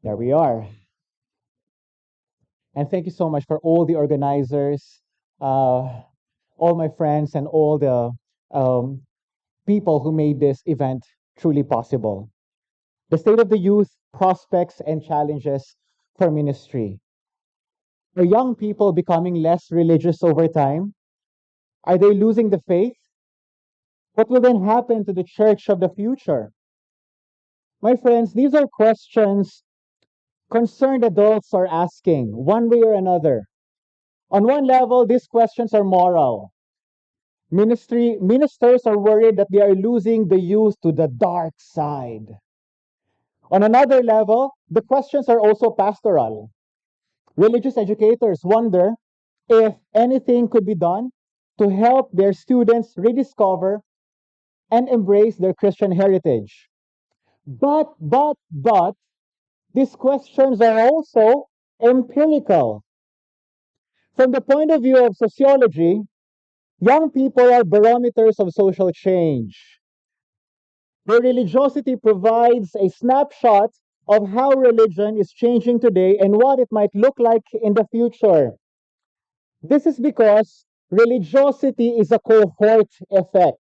There we are. And thank you so much for all the organizers, uh, all my friends, and all the um, people who made this event truly possible. The state of the youth, prospects, and challenges for ministry. Are young people becoming less religious over time? Are they losing the faith? What will then happen to the church of the future? My friends, these are questions concerned adults are asking one way or another. On one level, these questions are moral. Ministers are worried that they are losing the youth to the dark side. On another level, the questions are also pastoral. Religious educators wonder if anything could be done to help their students rediscover and embrace their Christian heritage. But, these questions are also empirical. From the point of view of sociology, young people are barometers of social change. Their religiosity provides a snapshot of how religion is changing today and what it might look like in the future. This is because religiosity is a cohort effect.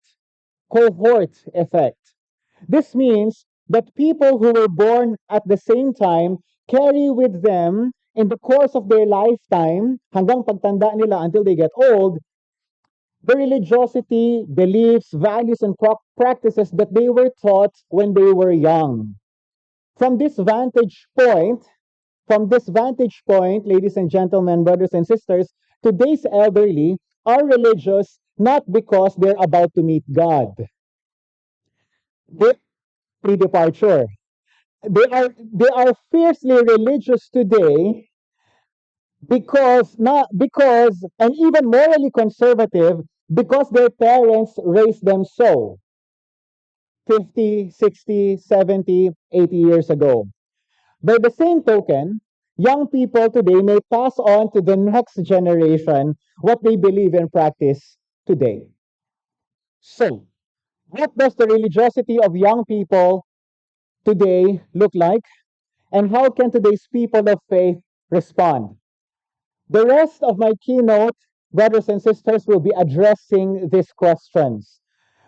Cohort effect. This means that people who were born at the same time carry with them in the course of their lifetime, hanggang pagtanda nila until they get old, the religiosity, beliefs, values, and practices that they were taught when they were young. From this vantage point, ladies and gentlemen, brothers and sisters, today's elderly are religious not because they're about to meet God. They pre-departure. They are fiercely religious today because and even morally conservative because their parents raised them so 50, 60, 70, 80 years ago. By the same token, young people today may pass on to the next generation what they believe and practice today. So, what does the religiosity of young people today look like? And how can today's people of faith respond? The rest of my keynote, brothers and sisters, will be addressing these questions.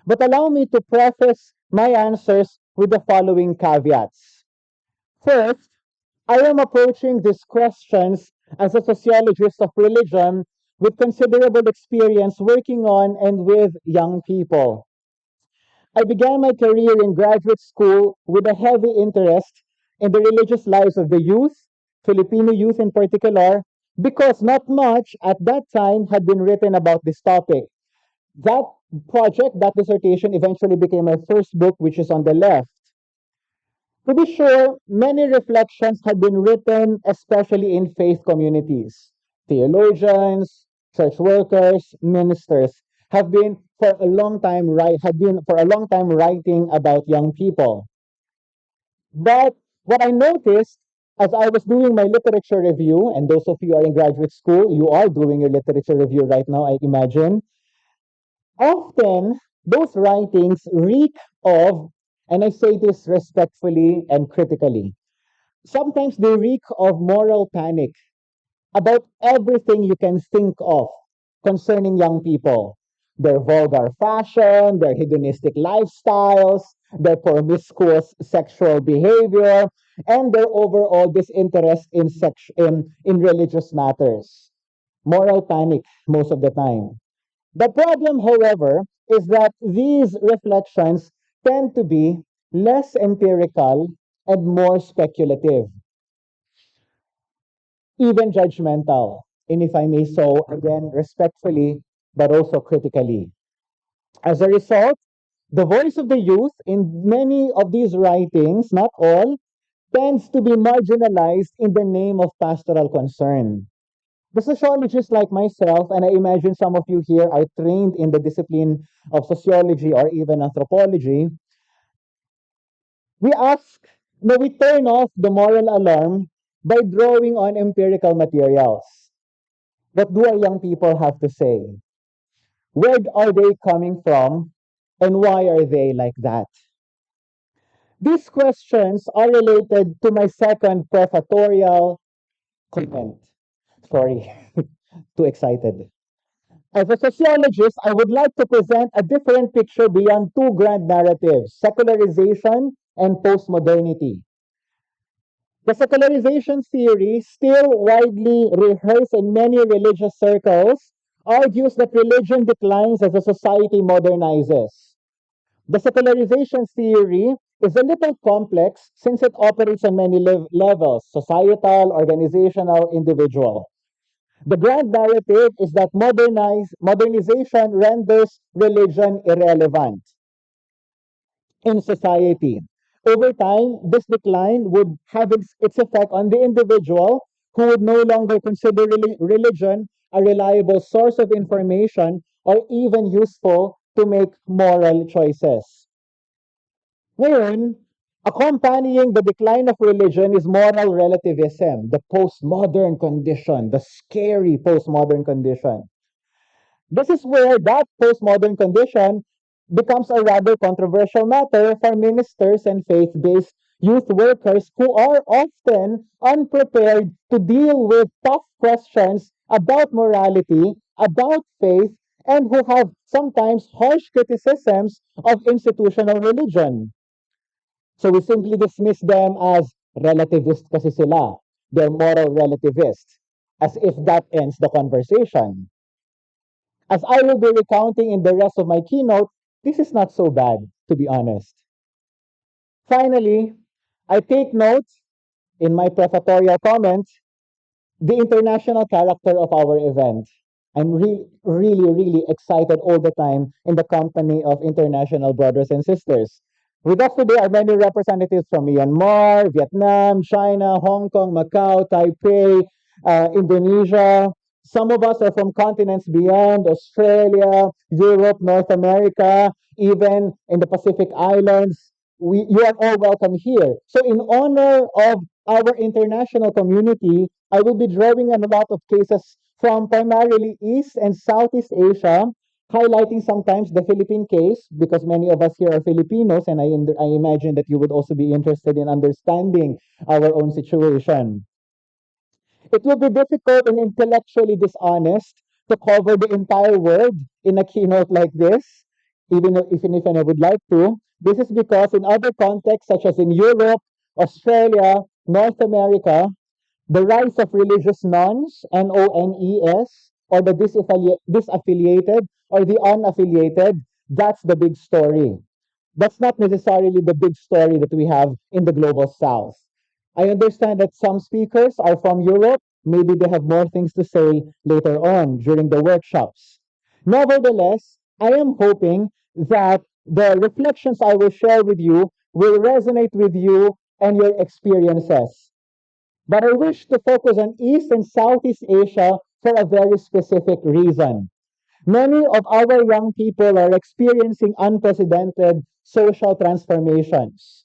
But allow me to preface my answers with the following caveats. First, I am approaching these questions as a sociologist of religion with considerable experience working on and with young people. I began my career in graduate school with a heavy interest in the religious lives of the youth, Filipino youth in particular, because not much at that time had been written about this topic. That that dissertation, eventually became my first book, which is on the left. To be sure, many reflections had been written, especially in faith communities. Theologians, church workers, ministers have been for a long time writing about young people. But what I noticed as I was doing my literature review, and those of you are in graduate school, you are doing your literature review right now, I imagine. Often, those writings reek of, and I say this respectfully and critically, sometimes they reek of moral panic about everything you can think of concerning young people. Their vulgar fashion, their hedonistic lifestyles, their promiscuous sexual behavior, and their overall disinterest in religious matters. Moral panic most of the time. The problem, however, is that these reflections tend to be less empirical and more speculative, even judgmental, and if I may so, again, respectfully, but also critically. As a result, the voice of the youth in many of these writings, not all, tends to be marginalized in the name of pastoral concern. The sociologists like myself, and I imagine some of you here are trained in the discipline of sociology or even anthropology, we ask, no, we turn off the moral alarm by drawing on empirical materials. What do our young people have to say? Where are they coming from? And why are they like that? These questions are related to my second prefatory comment. Sorry, too excited. As a sociologist, I would like to present a different picture beyond two grand narratives, secularization and postmodernity. The secularization theory, still widely rehearsed in many religious circles, argues that religion declines as a society modernizes. The secularization theory is a little complex since it operates on many levels: societal, organizational, individual. The grand narrative is that modernization renders religion irrelevant in society. Over time, this decline would have its effect on the individual, who would no longer consider religion a reliable source of information or even useful to make moral choices. Ngayon, accompanying the decline of religion is moral relativism, the postmodern condition, the scary postmodern condition. This is where that postmodern condition becomes a rather controversial matter for ministers and faith based youth workers who are often unprepared to deal with tough questions about morality, about faith, and who have sometimes harsh criticisms of institutional religion. So we simply dismiss them as relativist kasi sila. They're moral relativists, as if that ends the conversation. As I will be recounting in the rest of my keynote, this is not so bad, to be honest. Finally, I take note in my prefatory comments the international character of our event. I'm really excited all the time in the company of international brothers and sisters. With us today are many representatives from Myanmar, Vietnam, China, Hong Kong, Macau, Taipei, Indonesia. Some of us are from continents beyond: Australia, Europe, North America, even in the Pacific Islands. You are all welcome here. So in honor of our international community, I will be drawing on a lot of cases from primarily East and Southeast Asia, highlighting sometimes the Philippine case because many of us here are Filipinos, and I imagine that you would also be interested in understanding our own situation. It will be difficult and intellectually dishonest to cover the entire world in a keynote like this, even if I would like to. This is because in other contexts, such as in Europe, Australia, North America, the rise of religious nones, NONES, or the disaffiliated or the unaffiliated, that's the big story. That's not necessarily the big story that we have in the global south. I understand that some speakers are from Europe. Maybe they have more things to say later on during the workshops. Nevertheless, I am hoping that the reflections I will share with you will resonate with you and your experiences. But I wish to focus on East and Southeast Asia for a very specific reason. Many of our young people are experiencing unprecedented social transformations,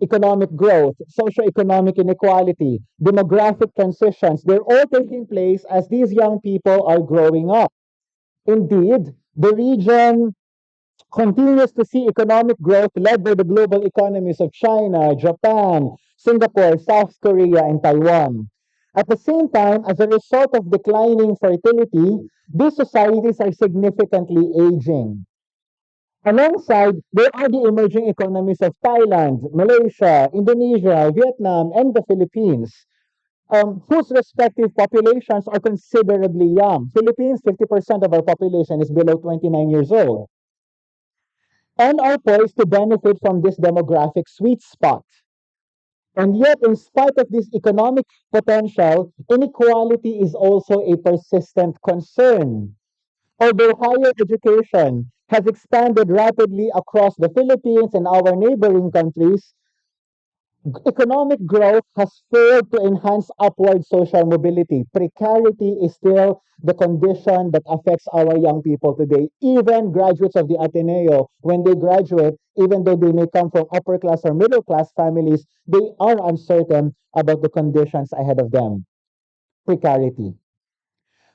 economic growth, socioeconomic inequality, demographic transitions. They're all taking place as these young people are growing up. Indeed, the region continues to see economic growth led by the global economies of China, Japan, Singapore, South Korea, and Taiwan. At the same time, as a result of declining fertility, these societies are significantly aging. Alongside, there are the emerging economies of Thailand, Malaysia, Indonesia, Vietnam, and the Philippines, whose respective populations are considerably young. Philippines, 50% of our population is below 29 years old, and are poised to benefit from this demographic sweet spot. And yet, in spite of this economic potential, inequality is also a persistent concern. Although higher education has expanded rapidly across the Philippines and our neighboring countries, economic growth has failed to enhance upward social mobility. Precarity is still the condition that affects our young people today. Even graduates of the Ateneo, when they graduate, even though they may come from upper class or middle class families, they are uncertain about the conditions ahead of them. Precarity.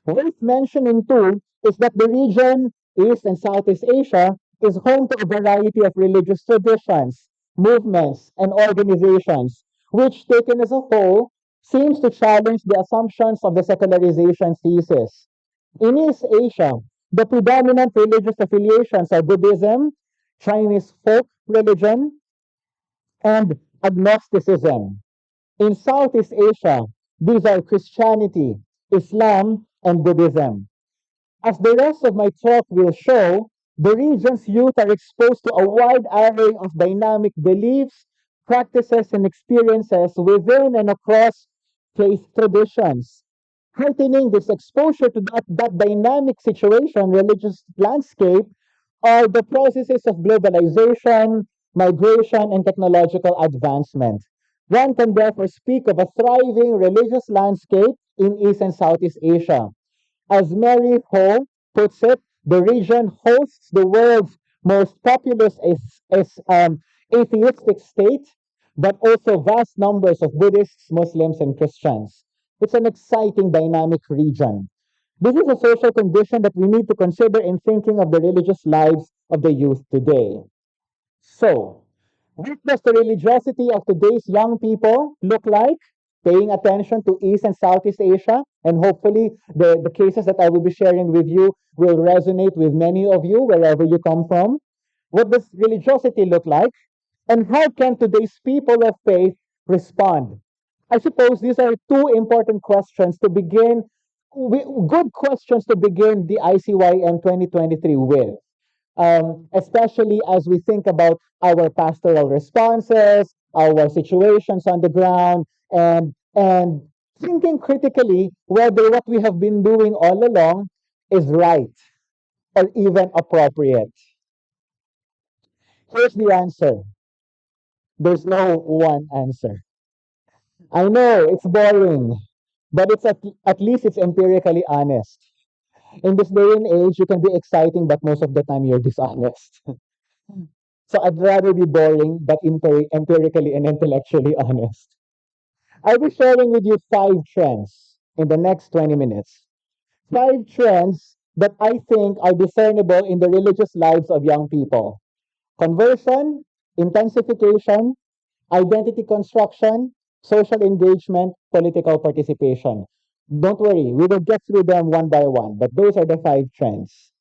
Worth mentioning too is that the region, East and Southeast Asia, is home to a variety of religious traditions, movements, and organizations, which, taken as a whole, seems to challenge the assumptions of the secularization thesis. In East Asia, the predominant religious affiliations are Buddhism, Chinese folk religion, and agnosticism. In Southeast Asia, these are Christianity, Islam, and Buddhism. As the rest of my talk will show, the region's youth are exposed to a wide array of dynamic beliefs, practices, and experiences within and across faith traditions. Heightening this exposure to that dynamic situation, religious landscape, are the processes of globalization, migration, and technological advancement. One can therefore speak of a thriving religious landscape in East and Southeast Asia. As Mary Ho puts it, the region hosts the world's most populous atheistic state, but also vast numbers of Buddhists, Muslims, and Christians. It's an exciting, dynamic region. This is a social condition that we need to consider in thinking of the religious lives of the youth today. So, what does the religiosity of today's young people look like? Paying attention to East and Southeast Asia, and hopefully the cases that I will be sharing with you will resonate with many of you wherever you come from. What does religiosity look like? And how can today's people of faith respond? I suppose these are two important questions to begin, good questions to begin the ICYM 2023 with, especially as we think about our pastoral responses, our situations on the ground, and thinking critically whether what we have been doing all along is right or even appropriate. Here's the answer. There's no one answer. I know it's boring, but at least it's empirically honest. In this day and age, you can be exciting, but most of the time you're dishonest. So I'd rather be boring, but empirically and intellectually honest. I'll be sharing with you 5 trends in the next 20 minutes. 5 trends that I think are discernible in the religious lives of young people: conversion, intensification, identity construction, social engagement, political participation. Don't worry, we will get through them one by one, but those are the 5 trends.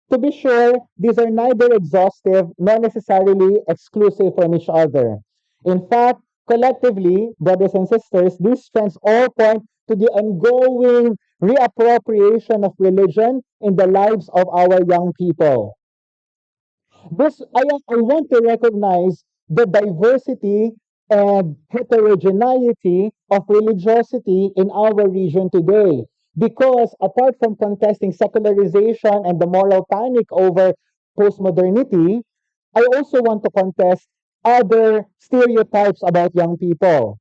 To be sure, these are neither exhaustive nor necessarily exclusive from each other. In fact, collectively, brothers and sisters, these trends all point to the ongoing reappropriation of religion in the lives of our young people. I want to recognize the diversity and heterogeneity of religiosity in our region today. Because apart from contesting secularization and the moral panic over postmodernity, I also want to contest other stereotypes about young people.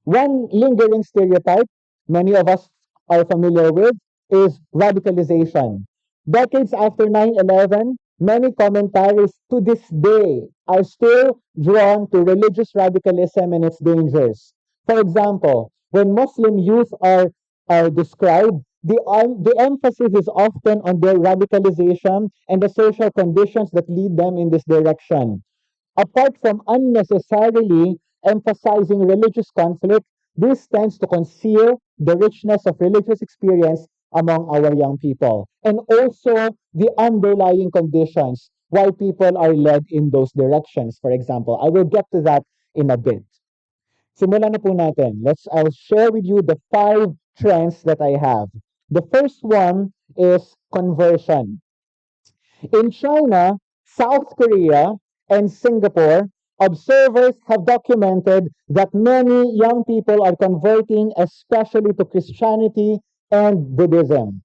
One lingering stereotype many of us are familiar with is radicalization. Decades after 9/11, many commentaries to this day are still drawn to religious radicalism and its dangers. For example, when Muslim youth are described, the emphasis is often on their radicalization and the social conditions that lead them in this direction. Apart from unnecessarily emphasizing religious conflict, this tends to conceal the richness of religious experience among our young people, and also the underlying conditions why people are led in those directions. For example, I will get to that in a bit. Simulan na po natin. I'll share with you the 5 trends that I have. The first one is conversion. In China, South Korea, and Singapore, observers have documented that many young people are converting, especially to Christianity and Buddhism.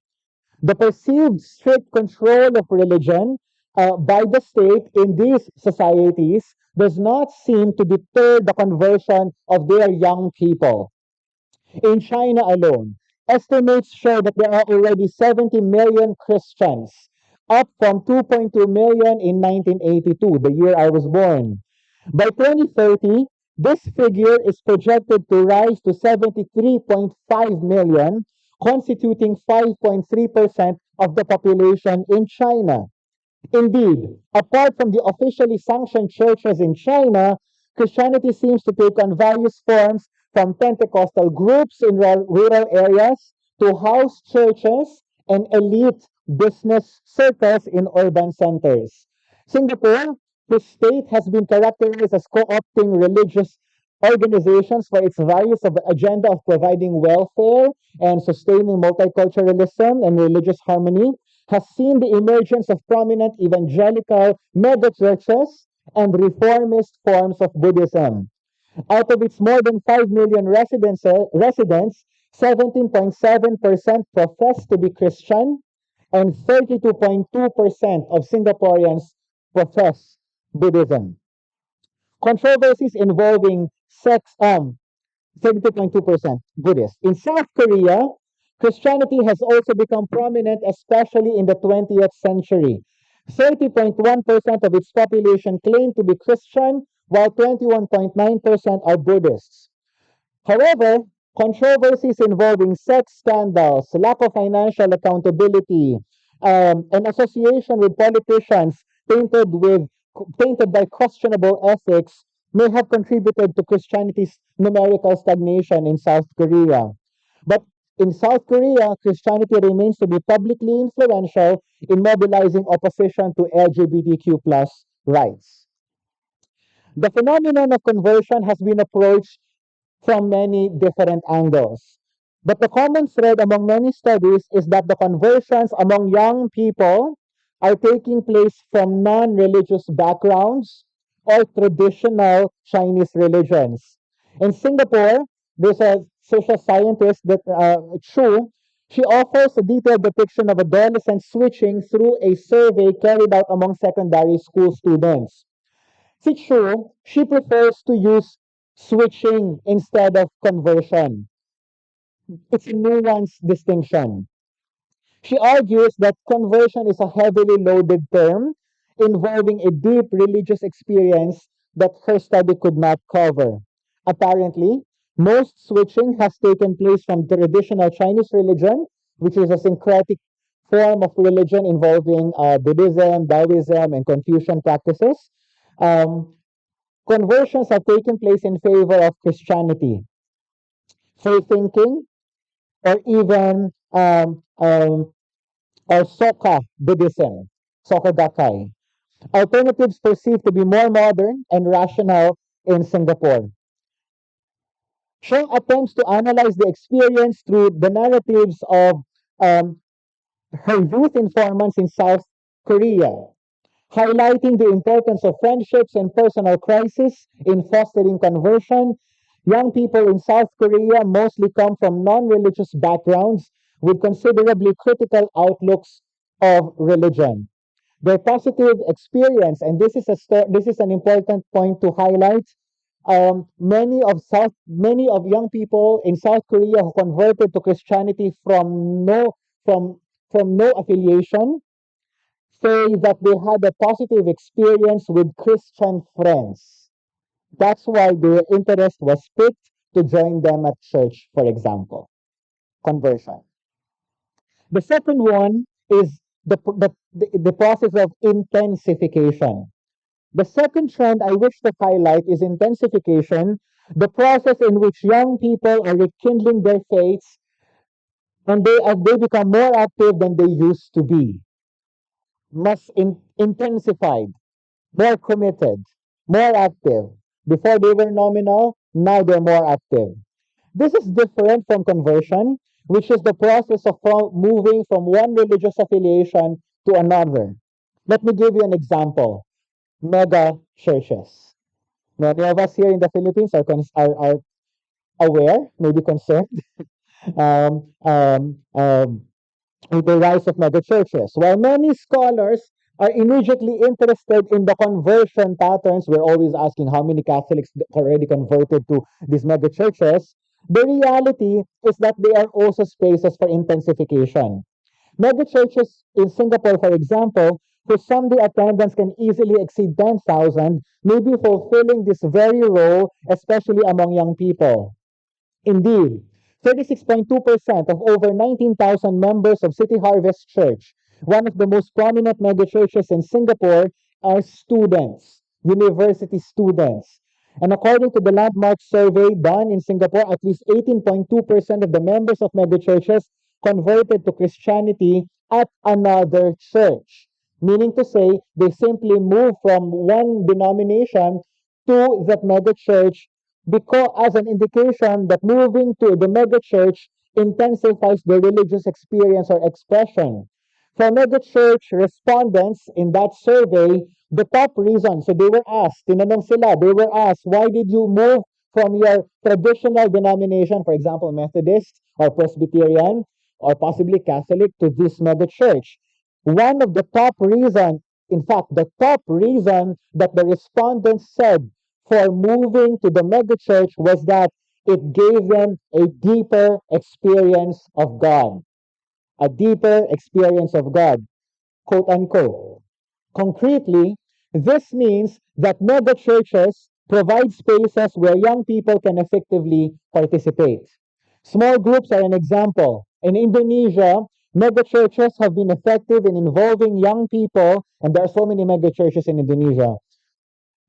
The perceived strict control of religion by the state in these societies does not seem to deter the conversion of their young people. In China alone, estimates show that there are already 70 million Christians, up from 2.2 million in 1982, the year I was born. By 2030, this figure is projected to rise to 73.5 million, constituting 5.3% of the population in China. Indeed, apart from the officially sanctioned churches in China, Christianity seems to take on various forms from Pentecostal groups in rural areas to house churches and elite business circles in urban centers. Singapore, the state has been characterized as co-opting religious organizations for its various agenda of providing welfare and sustaining multiculturalism and religious harmony, has seen the emergence of prominent evangelical megachurches and reformist forms of Buddhism. Out of its more than 5 million residents, 17.7% profess to be Christian, and 32.2% of Singaporeans profess Buddhism. Controversies involving sex, 32.2% Buddhist. In South Korea, Christianity has also become prominent, especially in the 20th century. 30.1% of its population claim to be Christian, while 21.9% are Buddhists. However, controversies involving sex scandals, lack of financial accountability, and association with politicians tainted by questionable ethics may have contributed to Christianity's numerical stagnation in South Korea. But in South Korea, Christianity remains to be publicly influential in mobilizing opposition to LGBTQ plus rights. The phenomenon of conversion has been approached from many different angles. But the common thread among many studies is that the conversions among young people are taking place from non religious backgrounds or traditional Chinese religions. In Singapore, there's a social scientist that Chu. She offers a detailed depiction of adolescents switching through a survey carried out among secondary school students. Si Chu, she prefers to use switching instead of conversion. It's a nuanced distinction. She argues that conversion is a heavily loaded term involving a deep religious experience that her study could not cover. Apparently, most switching has taken place from traditional Chinese religion, which is a syncretic form of religion involving Buddhism, Taoism, and Confucian practices. Um, Conversions have taken place in favor of Christianity, free thinking, or even or Soka Buddhism, Soka Gakkai. Alternatives perceived to be more modern and rational in Singapore. Sheng attempts to analyze the experience through the narratives of um, her youth informants in South Korea, highlighting the importance of friendships and personal crisis in fostering conversion. Young people in South Korea mostly come from non-religious backgrounds with considerably critical outlooks of religion. Their positive experience, and this is an important point to highlight. Many of young people in South Korea who converted to Christianity from from no affiliation say that they had a positive experience with Christian friends. That's why their interest was piqued to join them at church, for example. Conversion. The second one is the process of intensification. The second trend I wish to highlight is intensification, the process in which young people are rekindling their faiths and they become more active than they used to be. Intensified, more committed, more active. Before they were nominal, now they're more active. This is different from conversion, which is the process of moving from one religious affiliation to another. Let me give you an example. Mega churches. Many of us here in the Philippines are aware, maybe concerned, um, um, um, with the rise of mega churches. While many scholars are immediately interested in the conversion patterns, we're always asking how many Catholics already converted to these mega churches. The reality is that they are also spaces for intensification. Mega churches in Singapore, for example, whose Sunday attendance can easily exceed 10,000, may be fulfilling this very role, especially among young people. Indeed, 36.2% of over 19,000 members of City Harvest Church, One of the most prominent megachurches in Singapore are students, university students. And according to the landmark survey done in Singapore, at least 18.2% of the members of megachurches converted to Christianity at another church. Meaning to say, they simply move from one denomination to that megachurch because as an indication that moving to the megachurch intensifies the religious experience or expression. For megachurch respondents in that survey, the top reason, so they were asked, tinanong sila, they were asked, why did you move from your traditional denomination, for example, Methodist or Presbyterian or possibly Catholic, to this megachurch? One of the top reason, in fact, the top reason that the respondents said for moving to the megachurch was that it gave them a deeper experience of God. A deeper experience of God, quote unquote. Concretely, this means that mega churches provide spaces where young people can effectively participate. Small groups are an example. In Indonesia, mega churches have been effective in involving young people, and there are so many mega churches in Indonesia,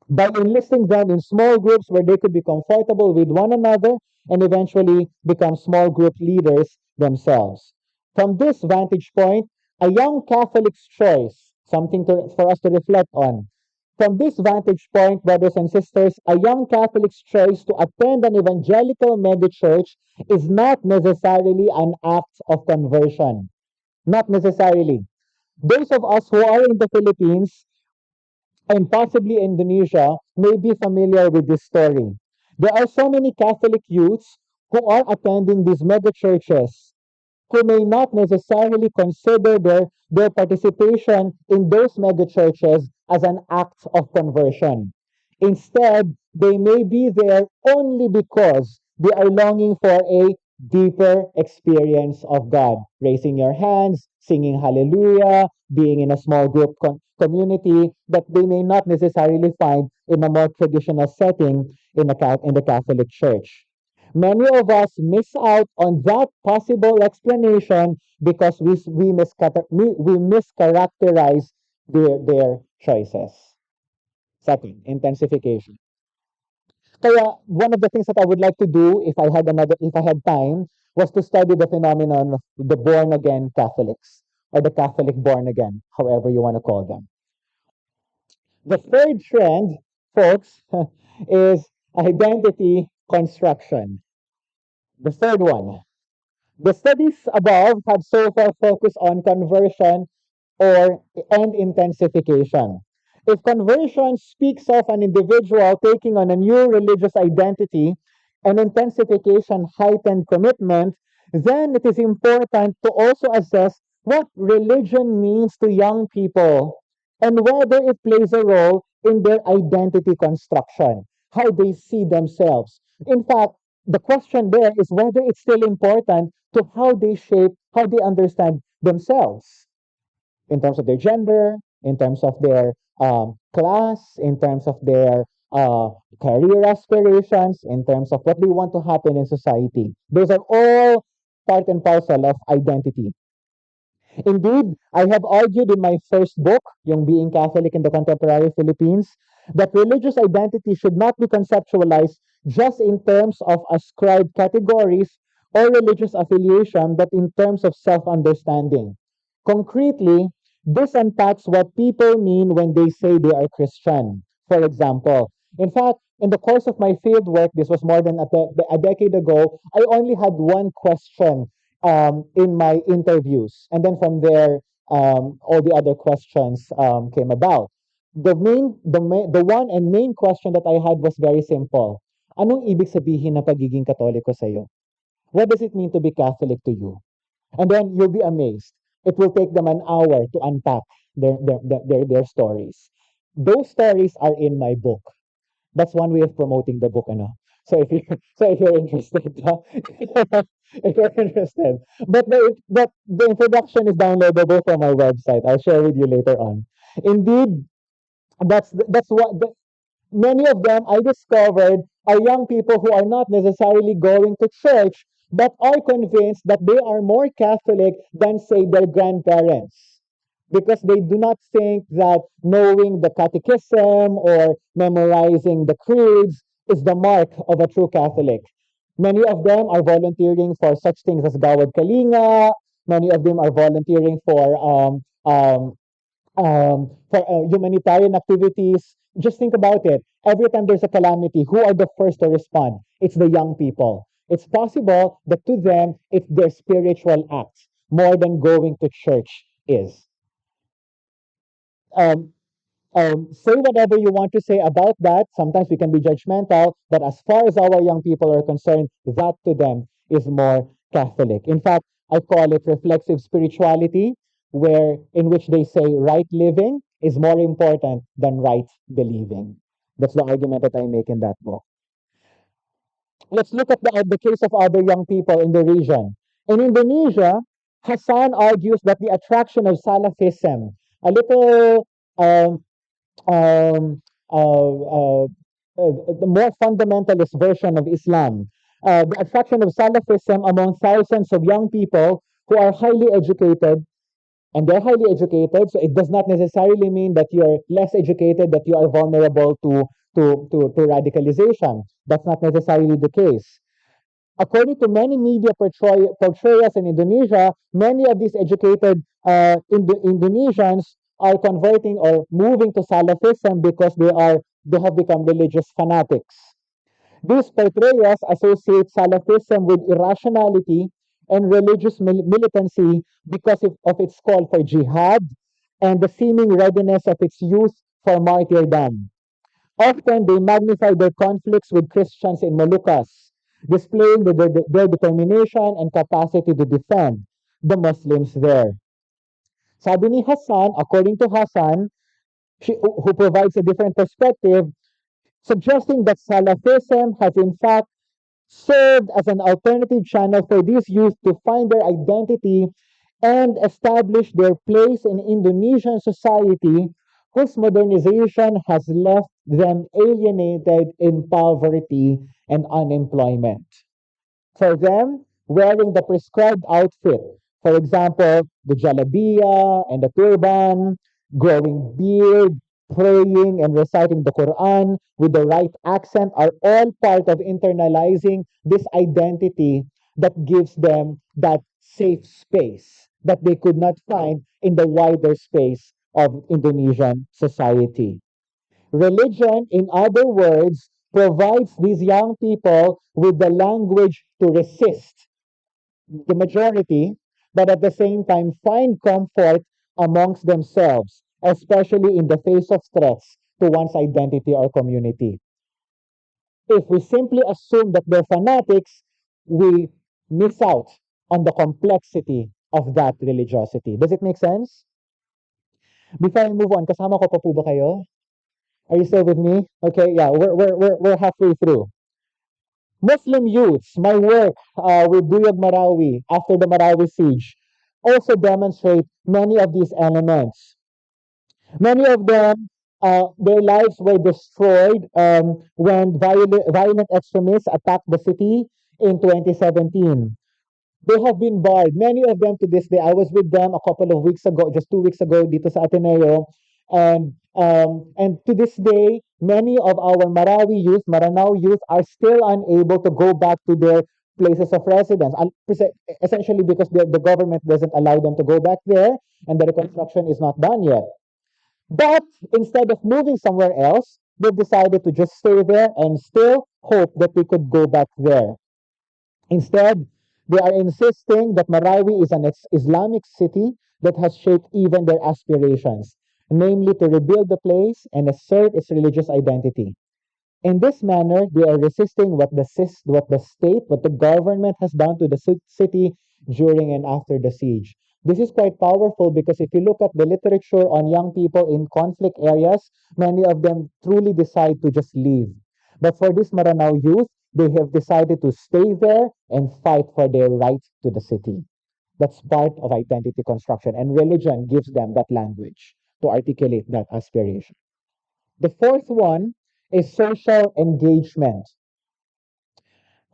by enlisting them in small groups where they could be comfortable with one another and eventually become small group leaders themselves. From this vantage point, a young Catholic's choice, something for us to reflect on. From this vantage point, brothers and sisters, a young Catholic's choice to attend an evangelical megachurch is not necessarily an act of conversion. Not necessarily. Those of us who are in the Philippines and possibly Indonesia may be familiar with this story. There are so many Catholic youths who are attending these mega churches who may not necessarily consider their participation in those mega churches as an act of conversion. Instead, they may be there only because they are longing for a deeper experience of God. Raising your hands, singing hallelujah, being in a small group community that they may not necessarily find in a more traditional setting in the Catholic Church. Many of us miss out on that possible explanation because we mischaracterize their choices. Second, intensification. Kaya one of the things that I would like to do if I had time was to study the phenomenon of the born again Catholics or the Catholic born again, however you want to call them. The third trend, folks, is identity construction. The third one. The studies above have so far focused on conversion or and intensification. If conversion speaks of an individual taking on a new religious identity and intensification heightened commitment, then it is important to also assess what religion means to young people and whether it plays a role in their identity construction, how they see themselves. In fact, the question there is whether it's still important to how they understand themselves in terms of their gender, in terms of their class, in terms of their uh, career aspirations, in terms of what they want to happen in society. Those are all part and parcel of identity. Indeed, I have argued in my first book, yung Being Catholic in the Contemporary Philippines, that religious identity should not be conceptualized just in terms of ascribed categories or religious affiliation, but in terms of self-understanding. Concretely, this unpacks what people mean when they say they are Christian. For example, in fact, in the course of my field work, this was more than a decade ago, I only had one question in my interviews. And then from there, all the other questions came about. The one and main question that I had was very simple. Anong ibig sabihin ng pagiging Katoliko sa'yo? What does it mean to be Catholic to you? And then you'll be amazed. It will take them an hour to unpack their stories. Those stories are in my book. That's one way of promoting the book, ano. So if you're interested, if you're interested, but the introduction is downloadable from my website. I'll share with you later on. Indeed, that's what many of them I discovered are young people who are not necessarily going to church, but are convinced that they are more Catholic than say their grandparents. because they do not think that knowing the catechism or memorizing the creeds is the mark of a true Catholic. Many of them are volunteering for such things as Gawad Kalinga. Many of them are volunteering for humanitarian activities. Just think about it. Every time there's a calamity, who are the first to respond? It's the young people. It's possible that to them, it's their spiritual acts more than going to church is. Um, say whatever you want to say about that. Sometimes we can be judgmental, but as far as our young people are concerned, that to them is more Catholic. In fact, I call it reflexive spirituality, where in which they say right living is more important than right believing. That's the argument that I make in that book. Let's look at the case of other young people in the region. In Indonesia, Hassan argues that the attraction of Salafism, a little um, um, the more fundamentalist version of Islam. The attraction of Salafism among thousands of young people who are highly educated, and they're highly educated, so it does not necessarily mean that you're less educated, that you are vulnerable to radicalization. That's not necessarily the case. According to many media portrayals in Indonesia, many of these educated Indonesians are converting or moving to Salafism because they have become religious fanatics. These portrayals associate Salafism with irrationality and religious militancy because of its call for jihad and the seeming readiness of its youth for martyrdom. Often they magnify their conflicts with Christians in Moluccas, displaying their determination and capacity to defend the Muslims there. Sabi ni Hassan, according to Hassan, who provides a different perspective, suggesting that Salafism has in fact served as an alternative channel for these youth to find their identity and establish their place in Indonesian society, whose modernization has left them alienated in poverty and unemployment. For them, wearing the prescribed outfit, for example, the jalabiya and the turban, growing beard, praying and reciting the Quran with the right accent are all part of internalizing this identity that gives them that safe space that they could not find in the wider space of Indonesian society. Religion, in other words, provides these young people with the language to resist the majority, but at the same time find comfort amongst themselves, especially in the face of threats to one's identity or community. If we simply assume that they're fanatics, we miss out on the complexity of that religiosity. Does it make sense? Before I move on, kasama ko pa po ba kayo? Are you still with me? Okay, yeah, we're halfway through. Muslim youths, my work with Duyog Marawi after the Marawi siege, also demonstrate many of these elements. Many of them, their lives were destroyed when violent extremists attacked the city in 2017. They have been barred. Many of them to this day. I was with them a couple of weeks ago, just 2 weeks ago, dito sa Ateneo, and to this day, many of our Marawi youth, Maranao youth, are still unable to go back to their places of residence. Essentially, because the government doesn't allow them to go back there, and the reconstruction is not done yet. But instead of moving somewhere else, they've decided to just stay there and still hope that they could go back there. Instead, they are insisting that Marawi is an Islamic city that has shaped even their aspirations, namely to rebuild the place and assert its religious identity. In this manner, they are resisting what the state, what the government has done to the city during and after the siege. This is quite powerful because if you look at the literature on young people in conflict areas, many of them truly decide to just leave. But for this Maranao youth, they have decided to stay there and fight for their right to the city. That's part of identity construction, and religion gives them that language to articulate that aspiration. The fourth one is social engagement.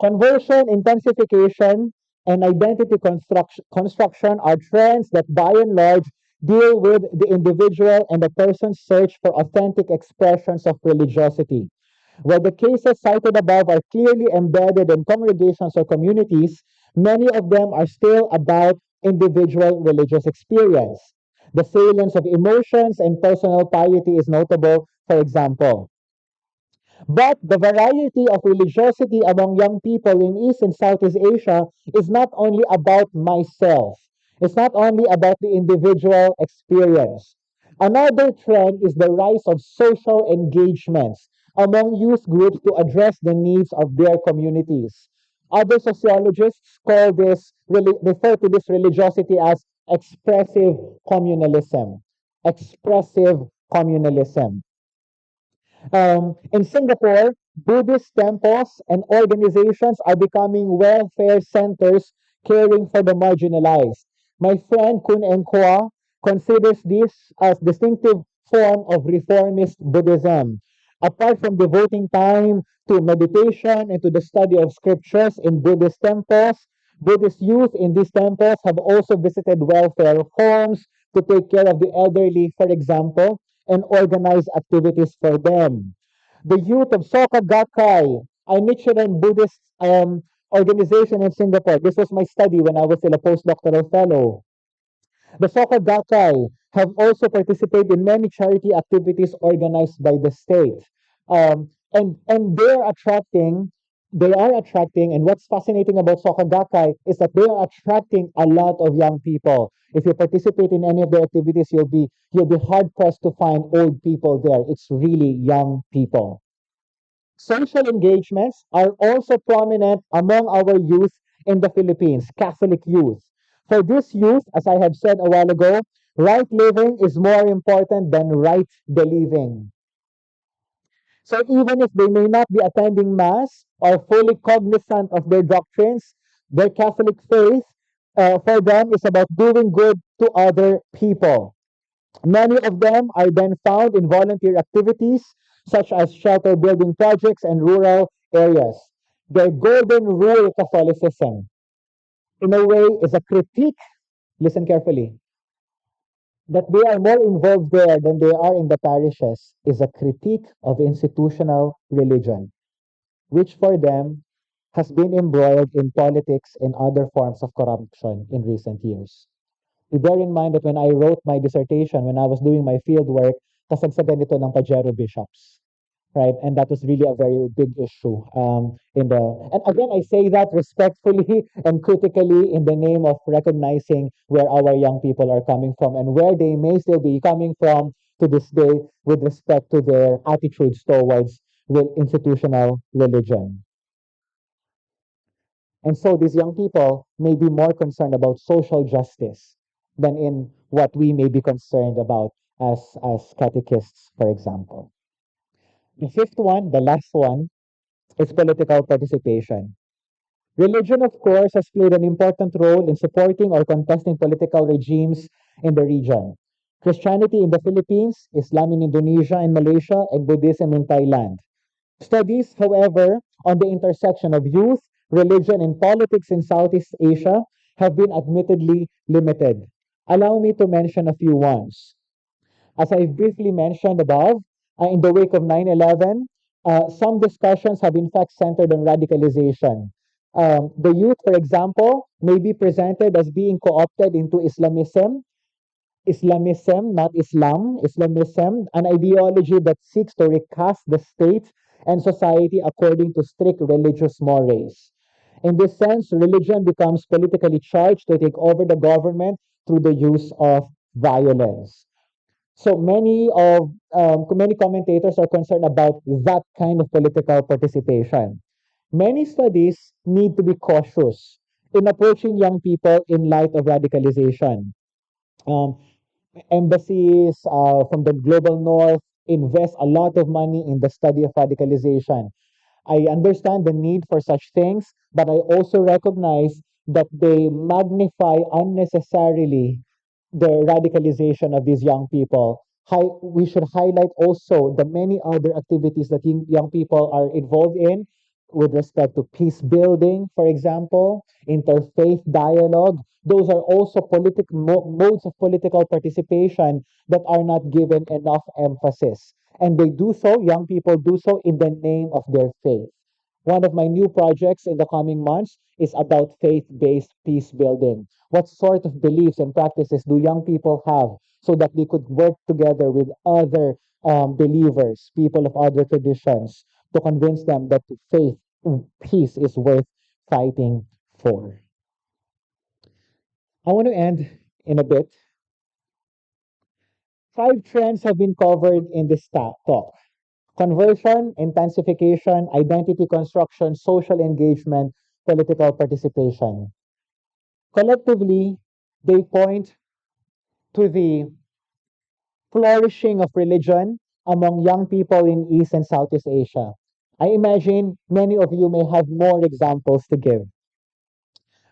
Conversion, intensification, and identity construction are trends that by and large deal with the individual and the person's search for authentic expressions of religiosity. While the cases cited above are clearly embedded in congregations or communities, many of them are still about individual religious experience. The salience of emotions and personal piety is notable, for example. But the variety of religiosity among young people in East and Southeast Asia is not only about myself. It's not only about the individual experience. Another trend is the rise of social engagements among youth groups to address the needs of their communities. Other sociologists refer to this religiosity as expressive communalism. Expressive communalism. In Singapore, Buddhist temples and organizations are becoming welfare centers caring for the marginalized. My friend Kun Engkwa considers this as distinctive form of reformist Buddhism. Apart from devoting time to meditation and to the study of scriptures in Buddhist temples, Buddhist youth in these temples have also visited welfare homes to take care of the elderly, for example, and organize activities for them. The youth of Soka Gakkai, a Nichiren Buddhist organization in Singapore. This was my study when I was still a postdoctoral fellow. The Soka Gakkai have also participated in many charity activities organized by the state. And they are attracting, and what's fascinating about Soka Gakkai is that they are attracting a lot of young people. If you participate in any of their activities, you'll be hard pressed to find old people there. It's really young people. Social engagements are also prominent among our youth in the Philippines, Catholic youth. For this youth, as I have said a while ago, right living is more important than right believing. So even if they may not be attending Mass or fully cognizant of their doctrines, their Catholic faith for them is about doing good to other people. Many of them are then found in volunteer activities such as shelter building projects and rural areas. Their golden rule Catholicism, in a way, is a critique, listen carefully, that they are more involved there than they are in the parishes, is a critique of institutional religion, which for them has been embroiled in politics and other forms of corruption in recent years. You bear in mind that when I wrote my dissertation, when I was doing my field work, kasagsagan ito ng Pajero bishops, right? And that was really a very big issue. And again, I say that respectfully and critically in the name of recognizing where our young people are coming from and where they may still be coming from to this day with respect to their attitudes towards institutional religion. And so these young people may be more concerned about social justice than in what we may be concerned about as catechists, for example. The fifth one, the last one, is political participation. Religion, of course, has played an important role in supporting or contesting political regimes in the region. Christianity in the Philippines, Islam in Indonesia and Malaysia, and Buddhism in Thailand. Studies, however, on the intersection of youth, religion, and politics in Southeast Asia have been admittedly limited. Allow me to mention a few ones. As I briefly mentioned above, in the wake of 9/11, some discussions have in fact centered on radicalization. The youth, for example, may be presented as being co-opted into Islamism, not Islam, Islamism, an ideology that seeks to recast the state and society according to strict religious mores. In this sense, religion becomes politically charged to take over the government through the use of violence. So many commentators are concerned about that kind of political participation. Many studies need to be cautious in approaching young people in light of radicalization. Um, Embassies from the global north invest a lot of money in the study of radicalization. I understand the need for such things, but I also recognize that they magnify unnecessarily the radicalization of these young people. We should highlight also the many other activities that young people are involved in, with respect to peace building, for example, interfaith dialogue. Those are also modes of political participation that are not given enough emphasis. And they do so, young people do so in the name of their faith. One of my new projects in the coming months is about faith based peace building. What sort of beliefs and practices do young people have so that they could work together with other believers, people of other traditions, to convince them that faith, peace is worth fighting for? I want to end in a bit. Five trends have been covered in this talk: conversion, intensification, identity construction, social engagement, political participation. Collectively, they point to the flourishing of religion among young people in East and Southeast Asia. I imagine many of you may have more examples to give.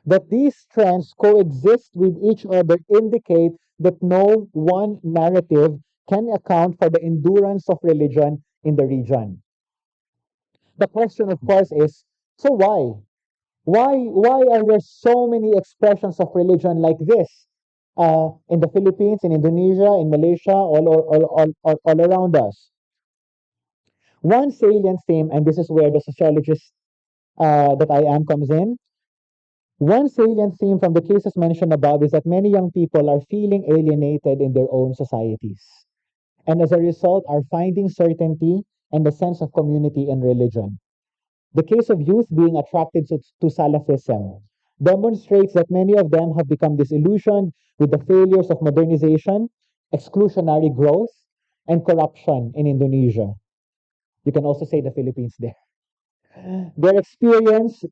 That these trends coexist with each other indicate that no one narrative can account for the endurance of religion in the region. The question, of course, is, so why? Why are there so many expressions of religion like this in the Philippines, in Indonesia, in Malaysia, all around us? One salient theme, and this is where the sociologist that I am comes in. One salient theme from the cases mentioned above is that many young people are feeling alienated in their own societies, and as a result are finding certainty and a sense of community in religion. The case of youth being attracted to Salafism demonstrates that many of them have become disillusioned with the failures of modernization, exclusionary growth, and corruption in Indonesia. You can also say the Philippines there. Their experience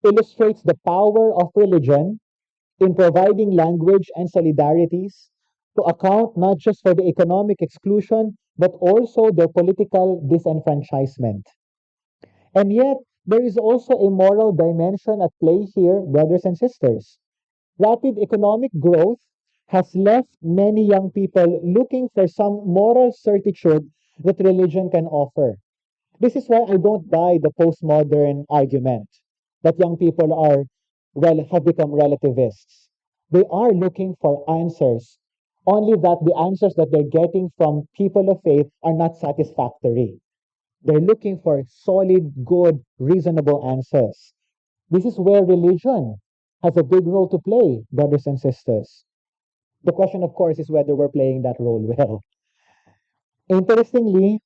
illustrates the power of religion in providing language and solidarities to account not just for the economic exclusion, but also their political disenfranchisement. And yet, there is also a moral dimension at play here, brothers and sisters. Rapid economic growth has left many young people looking for some moral certitude that religion can offer. This is why I don't buy the postmodern argument that young people have become relativists. They are looking for answers, only that the answers that they're getting from people of faith are not satisfactory. They're looking for solid, good, reasonable answers. This is where religion has a big role to play, brothers and sisters. The question, of course, is whether we're playing that role well. Interestingly,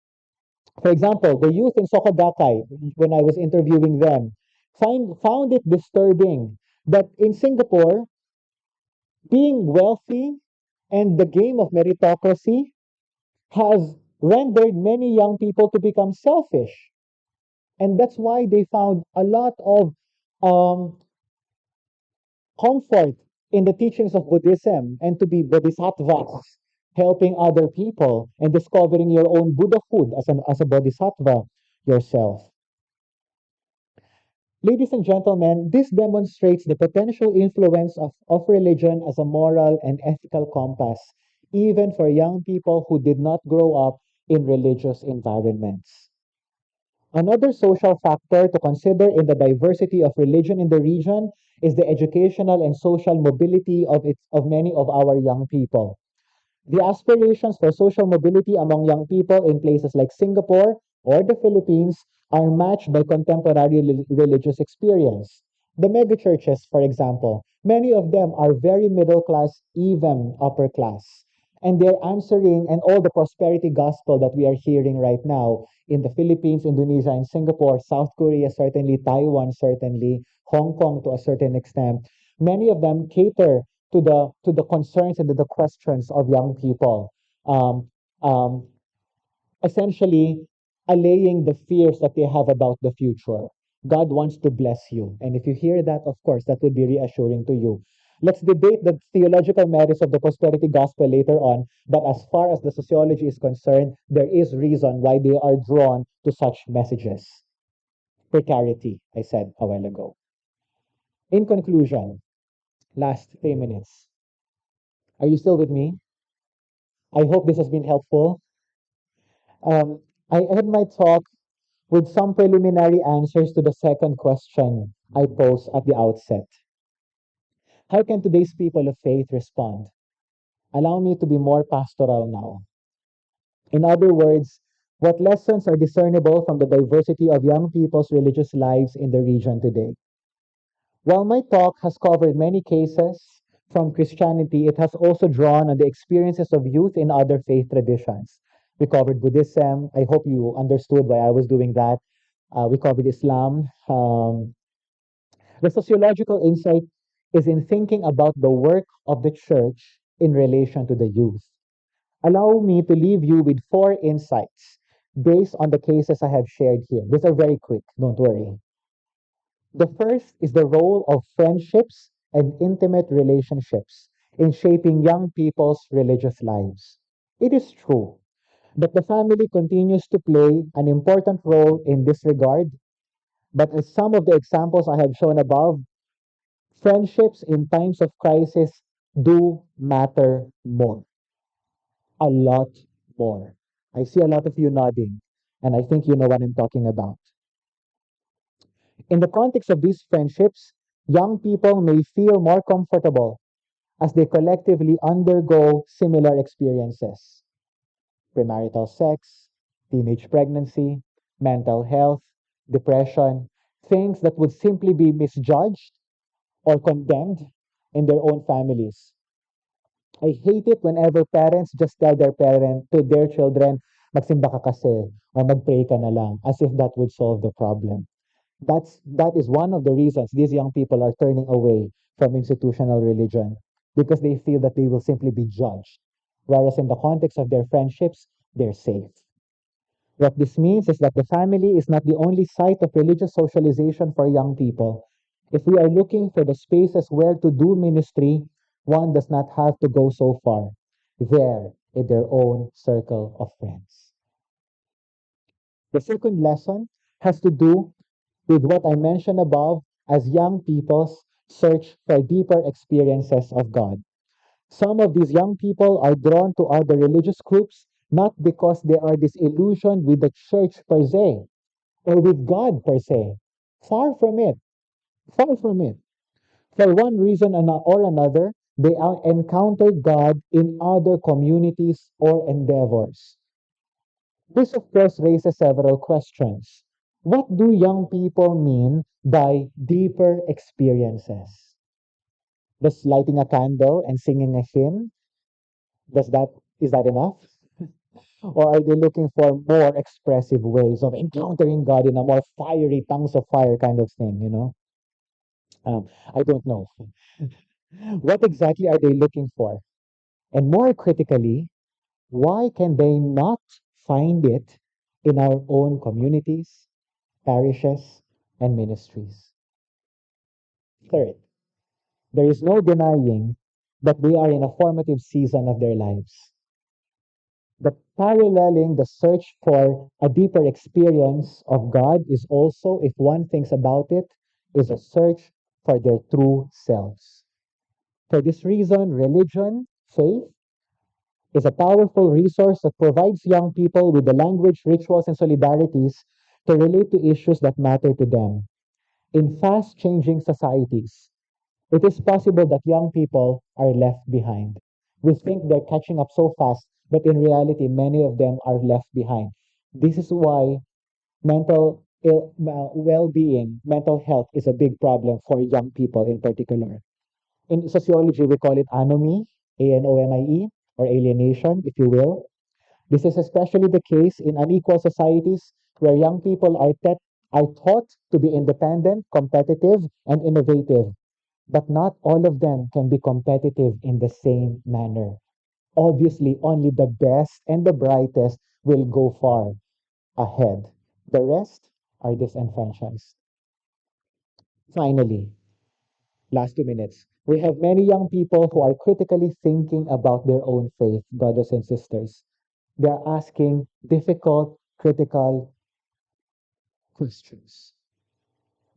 for example, the youth in Sokogakay, when I was interviewing them, found it disturbing that in Singapore, being wealthy and the game of meritocracy has rendered many young people to become selfish. And that's why they found a lot of um, comfort in the teachings of Buddhism and to be bodhisattvas, helping other people and discovering your own Buddhahood as a bodhisattva yourself. Ladies and gentlemen, this demonstrates the potential influence of religion as a moral and ethical compass, even for young people who did not grow up in religious environments. Another social factor to consider in the diversity of religion in the region is the educational and social mobility of many of our young people. The aspirations for social mobility among young people in places like Singapore or the Philippines are matched by contemporary religious experience. The megachurches, for example, many of them are very middle class, even upper class. And they're answering, and all the prosperity gospel that we are hearing right now in the Philippines, Indonesia, and Singapore, South Korea, certainly, Taiwan, certainly, Hong Kong to a certain extent, many of them cater to the concerns and to the questions of young people. Um, um, Essentially, allaying the fears that they have about the future. God wants to bless you. And if you hear that, of course, that would be reassuring to you. Let's debate the theological merits of the prosperity gospel later on. But as far as the sociology is concerned, there is reason why they are drawn to such messages. Precarity, I said a while ago. In conclusion, last 3 minutes. Are you still with me? I hope this has been helpful. I end my talk with some preliminary answers to the second question I posed at the outset. How can today's people of faith respond? Allow me to be more pastoral now. In other words, what lessons are discernible from the diversity of young people's religious lives in the region today? While my talk has covered many cases from Christianity, it has also drawn on the experiences of youth in other faith traditions. We covered Buddhism. I hope you understood why I was doing that. We covered Islam. The sociological insight is in thinking about the work of the church in relation to the youth. Allow me to leave you with four insights based on the cases I have shared here. These are very quick, don't worry. The first is the role of friendships and intimate relationships in shaping young people's religious lives. It is true that the family continues to play an important role in this regard, but as some of the examples I have shown above, friendships in times of crisis do matter more, a lot more. I see a lot of you nodding, and I think you know what I'm talking about. In the context of these friendships, young people may feel more comfortable as they collectively undergo similar experiences: premarital sex, teenage pregnancy, mental health, depression, things that would simply be misjudged or condemned in their own families. I hate it whenever parents just tell their children, magsimba ka kasi, or magpray ka na lang, as if that would solve the problem. That is one of the reasons these young people are turning away from institutional religion, because they feel that they will simply be judged. Whereas in the context of their friendships, they're safe. What this means is that the family is not the only site of religious socialization for young people. If we are looking for the spaces where to do ministry, one does not have to go so far. There, in their own circle of friends. The second lesson has to do with what I mentioned above as young people's search for deeper experiences of God. Some of these young people are drawn to other religious groups not because they are disillusioned with the church per se or with God per se. Far from it. Far from it. For one reason or another, they encounter God in other communities or endeavors. This, of course, raises several questions. What do young people mean by deeper experiences? Does lighting a candle and singing a hymn, does that is that enough? Or are they looking for more expressive ways of encountering God in a more fiery, tongues of fire kind of thing, you know? I don't know. What exactly are they looking for? And more critically, why can they not find it in our own communities, parishes, and ministries? Third, there is no denying that they are in a formative season of their lives. The paralleling the search for a deeper experience of God is also, if one thinks about it, is a search for their true selves. For this reason, religion, faith, is a powerful resource that provides young people with the language, rituals, and solidarities to relate to issues that matter to them. In fast changing societies, it is possible that young people are left behind. We think they're catching up so fast, but in reality, many of them are left behind. This is why well-being, mental health is a big problem for young people in particular. In sociology, we call it anomie, ANOMIE, or alienation, if you will. This is especially the case in unequal societies where young people are taught to be independent, competitive, and innovative, but not all of them can be competitive in the same manner. Obviously, only the best and the brightest will go far ahead. The rest are disenfranchised. Finally, last 2 minutes. We have many young people who are critically thinking about their own faith, brothers and sisters. They are asking difficult, critical questions.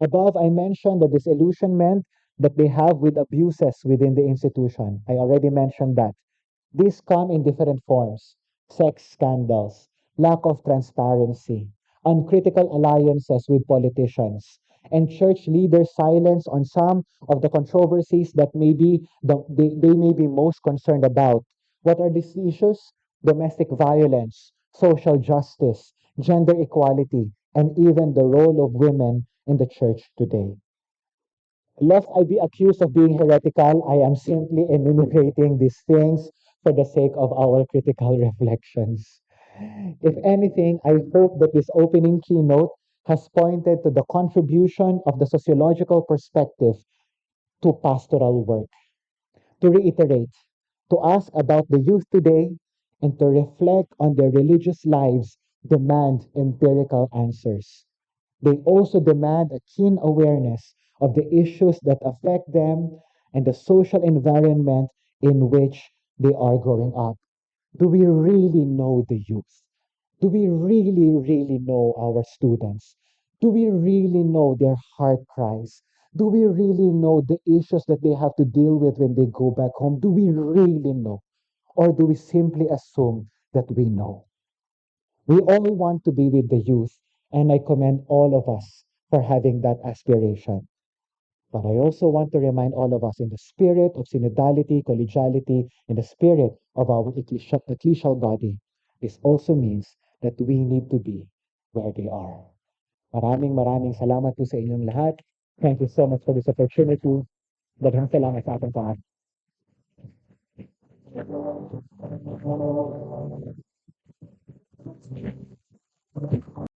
Above, I mentioned the disillusionment that they have with abuses within the institution. I already mentioned that. These come in different forms: sex scandals, lack of transparency, uncritical alliances with politicians, and church leaders' silence on some of the controversies that they may be most concerned about. What are these issues? Domestic violence, social justice, gender equality, and even the role of women in the church today. Lest I be accused of being heretical, I am simply enumerating these things for the sake of our critical reflections. If anything, I hope that this opening keynote has pointed to the contribution of the sociological perspective to pastoral work. To reiterate, to ask about the youth today and to reflect on their religious lives demand empirical answers. They also demand a keen awareness of the issues that affect them and the social environment in which they are growing up. Do we really know the youth? Do we really, really know our students? Do we really know their heart cries? Do we really know the issues that they have to deal with when they go back home? Do we really know? Or do we simply assume that we know? We all want to be with the youth, and I commend all of us for having that aspiration. But I also want to remind all of us in the spirit of synodality, collegiality, in the spirit of our ecclesial body, this also means that we need to be where they are. Maraming salamat po sa inyong lahat. Thank you so much for this opportunity. Daghang salamat sa ating pangalan.